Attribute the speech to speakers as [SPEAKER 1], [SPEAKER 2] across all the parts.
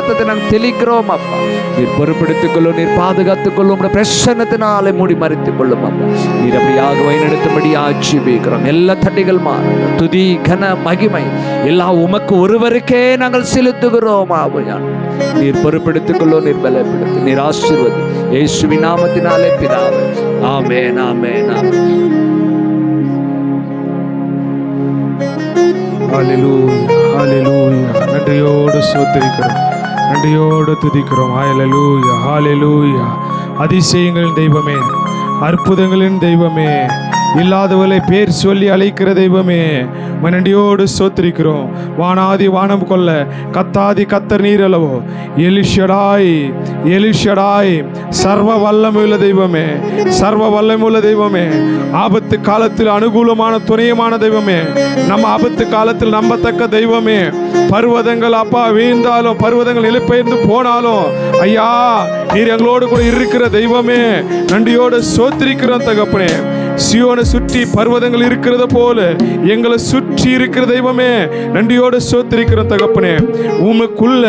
[SPEAKER 1] ரத்தத்தை நாங்கள் தெளிக்கிறோம் அப்பா. நீர் பொறுப்படுத்திக் கொள்ளும், நீர் பாதுகாத்துக் கொள்ளும், உங்களுடைய பிரசன்னத்தினாலே மூடி மறைத்துக் கொள்ளும் அப்பா. நீர் அப்படியாக வழிநடத்தும்படி ஆட்சேபிக்கிறோம். எல்லா தடைகள் மாறணும். துதி கன மகிமை எல்லாம் உமக்கு ஒருவருக்கே நாங்கள் செலுத்துகிறோம் ஆவியானவரே. நீர் பொறுப்படுத்திக் கொள்ளும், நீர் பலப்படுத்து, நீர் ஆசீர்வதி. இயேசுவின் நாமத்தினாலே பிதாவே, ஆமென், ஆமென், ஆமென்.
[SPEAKER 2] ஹல்லேலூயா, ஹல்லேலூயா. நன்றியோடு ஸ்தோத்திரிக்கிறோம், நன்றியோடு துதிக்கிறோம். ஹல்லேலூயா, ஹல்லேலூயா. அதிசயங்களின் தெய்வமே, அற்புதங்களின் தெய்வமே, இல்லாதவளை பேர் சொல்லி அழைக்கிற தெய்வமே, நன்றியோடு ஸ்தோத்திரிக்கிறோம். வானாதி வானம் கொல்ல கத்தாதி கத்தர் நீரளவோ, எலிஷடாய், எலிஷடாய், சர்வ வல்லமையுள்ள தெய்வமே, சர்வ வல்லமையுள்ள தெய்வமே, ஆபத்து காலத்தில் அனுகூலமான துணையமான தெய்வமே, நம்ம ஆபத்து காலத்தில் நம்பத்தக்க தெய்வமே. பர்வதங்கள் அப்பா வீழ்ந்தாலும், பர்வதங்கள் நிலைபெயர்ந்து போனாலும் ஐயா நீர் எங்களோடு கூட இருக்கிற தெய்வமே, நன்றியோடு ஸ்தோத்திரிக்கிறோம் தகப்பனே. சியோனை சுற்றி பர்வதங்கள் இருக்கிறது போல எங்களை சுற்றி இருக்கிற தெய்வமே, நன்றியோடு ஸ்தோத்திரிக்கிற தகப்பனே. உமக்குள்ள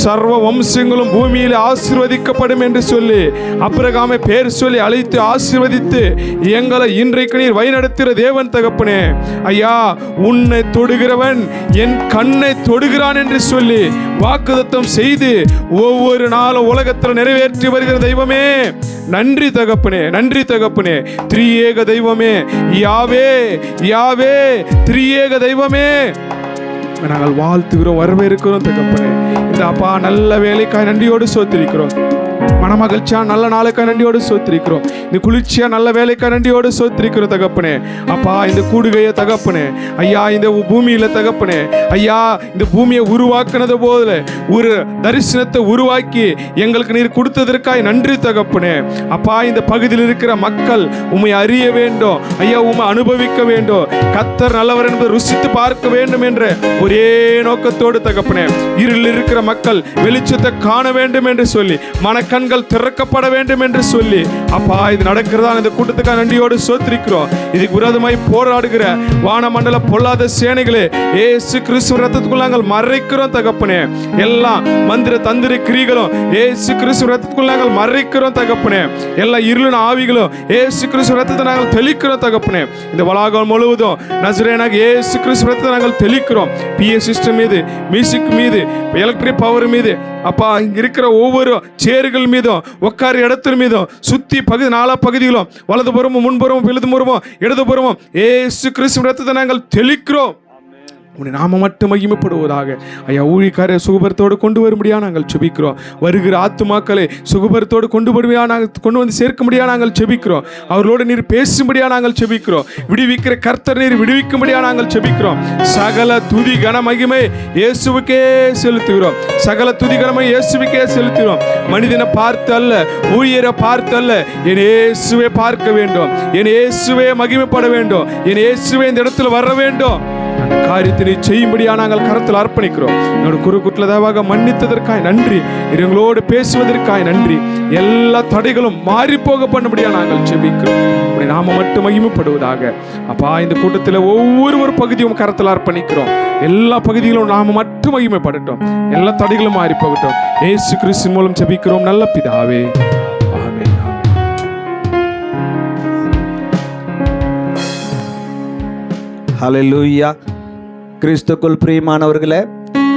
[SPEAKER 2] சர்வ வம்சங்களும் பூமியில் ஆசீர்வதிக்கப்படும் என்று சொல்லி ஆபிரகாமை பேர் சொல்லி அழைத்து ஆசீர்வதித்து எங்களை இன்றைக்கு நீர் வழிநடத்துகிற தேவன் தகப்பனே. ஐயா உன்னை தொடுகிறவன் என் கண்ணை தொடுகிறான் என்று சொல்லி வாக்குத்தத்தம் செய்து ஒவ்வொரு நாளும் உலகத்தில் நிறைவேற்றி வருகிற தெய்வமே, நன்றி தகப்பனே, நன்றி தகப்பனே. திரியேக தெய்வமே, யாவே யாவே, திரியேக தெய்வமே நாங்கள் வாழ்த்துகிறோம், வரவேற்கிறோம் தகப்பனே. இந்த அப்பா நல்ல வேலைக்காய் நன்றியோடு ஸ்தோத்திரிக்கிறோம். மனமகிழ்ச்சியா நல்ல நாளுக்காக நன்றியோடு ஸ்தோத்திரிக்கிறோம். இந்த குளிர்ச்சியா நல்ல வேலைக்காக நன்றியோடு ஸ்தோத்திரிக்கிறோம் தகப்பனே. அப்பா இந்த கூடுகைய தகப்பனே, ஐயா இந்த பூமியில தகப்பனே, ஐயா இந்த பூமியை உருவாக்குனது போல ஒரு தரிசனத்தை உருவாக்கி எங்களுக்கு நீர் கொடுத்ததற்காய் நன்றி தகப்பனே. அப்பா இந்த பகுதியில் இருக்கிற மக்கள் உம்மை அறிய வேண்டும் ஐயா, உம்மை அனுபவிக்க வேண்டும், கர்த்தர் நல்லவர் என்பதை ருசித்து பார்க்க வேண்டும் என்ற ஒரே நோக்கத்தோடு தகப்பனே, இருளில் இருக்கிற மக்கள் வெளிச்சத்தை காண வேண்டும் என்று சொல்லி மனக்கண்கள் திறக்கப்பட வேண்டும் என்று சொல்லி அப்பா இது நடக்கிறதா இந்த கூட்டத்துக்காக நன்றியோடு ஸ்தோத்திரிக்கிறோம். இதுக்கு விரோதமாய் போராடுகிற வானமண்டல பொல்லாத சேனைகளே, இயேசு கிறிஸ்து ரத்தத்துக்குள்ள நாங்கள் மறைக்கிறோம் தகப்பனே. எல்லாம் மந்திர தந்திர கிரிகளும் இயேசு கிறிஸ்து ரத்தத்துக்குள்ள நாங்கள் மறைக்கிறோம் தகப்பனே. எல்லா இருளின் ஆவிகளும் இயேசு கிறிஸ்து ரத்தத்தை நாங்கள் தெளிக்கிறோம் தகப்பனே. இந்த வளாகம் முழுவதும் நசரேயனாக இயேசு கிறிஸ்து ரத்தத்தை நாங்கள் தெளிக்கிறோம். பிஏ சிஸ்டம் மீது, மியூசிக் மீது, எலக்ட்ரிக் பவர் மீது, அப்பா இங்க இருக்கிற ஒவ்வொரு சேர்கள் மீதும் உட்கார இடத்தின் மீதும் சுத்தி பகுதி நாலா பகுதிகளும் வலதுபுறமும் முன்புறமும் விழுதுபுறமும் இடதுபுறமும் இயேசு கிறிஸ்து ரத்தத்தை நாங்கள் தெளிக்கிறோம். உன்னை நாம மட்டும் மகிமைப்படுவதாக. ஐயா ஊழியக்கார சுகபரத்தோடு கொண்டு வரும்படியா நாங்கள் செபிக்கிறோம். வருகிற ஆத்துமாக்களை சுகபரத்தோடு கொண்டு வந்து சேர்க்க முடியா நாங்கள் செபிக்கிறோம். அவர்களோடு நீர் பேசும்படியா நாங்கள் செபிக்கிறோம். விடுவிக்கிற கர்த்தர் நீர் விடுவிக்கும்படியா நாங்கள் செபிக்கிறோம். சகல துதி கன மகிமை இயேசுவுக்கே செலுத்துகிறோம். சகல துதி கனமை இயேசுவுக்கே செலுத்துகிறோம். மனிதனை பார்த்து அல்ல, ஊழியரை பார்த்து அல்ல, என் இயேசுவை பார்க்க வேண்டும், என் இயேசுவே மகிமைப்பட வேண்டும், என் இயேசுவே இந்த இடத்துல வர வேண்டும். அந்த காரியத்தினை செய்யும்படியா நாங்கள் கரத்தில் அர்ப்பணிக்கிறோம். என்னோட குறுக்குட்ல தயவாக மன்னித்ததற்காய் நன்றி, எங்களோடு பேசுவதற்காய் நன்றி. எல்லா தடைகளும் மாறி போக பண்ணும்படியா நாங்கள் செபிக்கிறோம். நாம மட்டும் மகிமைப்படுவதாக. அப்பா இந்த கூட்டத்தில் ஒவ்வொரு பகுதியும் கரத்தில் அர்ப்பணிக்கிறோம். எல்லா பகுதிகளும் நாம மட்டும் மகிமைப்படட்டும், எல்லா தடைகளும் மாறி போகட்டும். இயேசு கிறிஸ்து மூலம் செபிக்கிறோம் நல்ல பிதாவே, ஆமென்.
[SPEAKER 1] ஹல்லேலூயா. கிறிஸ்துக்குள் பிரியமானவர்களே,